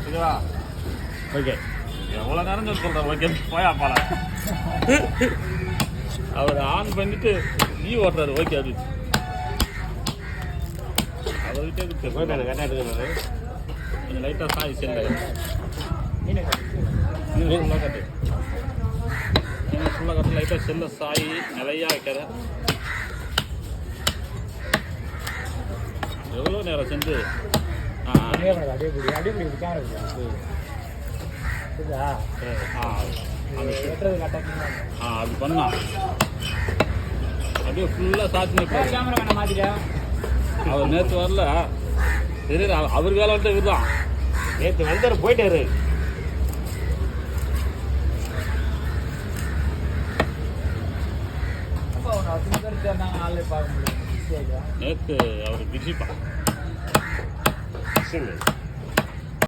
ஓகேவா? ஓகே. எவ்வளோ நேரம் சொல்கிறேன் ஓகே போயா பால. அவர் ஆன் பண்ணிட்டு நீ ஓட்டுறாரு ஓகே அது அவர்கிட்ட கரெக்டாக எடுக்கணும். கொஞ்சம் லைட்டாக சாய் செல்ல ஃபுல்லாக கட்டு ஃபுல்லாக கட்டு லைட்டாக செல்ல சாய் நிறையா வைக்கிற. எவ்வளோ நேரம் செஞ்சு அது பண்ணா அப்படியே ஃபுல்லாக சாத்தி அவர் நேற்று வரல தெரியல. அவர் வேலை வந்துட்டு இவர் தான் நேற்று வந்தார் போயிட்டாரு. நேற்று அவர் பிஸிப்பா.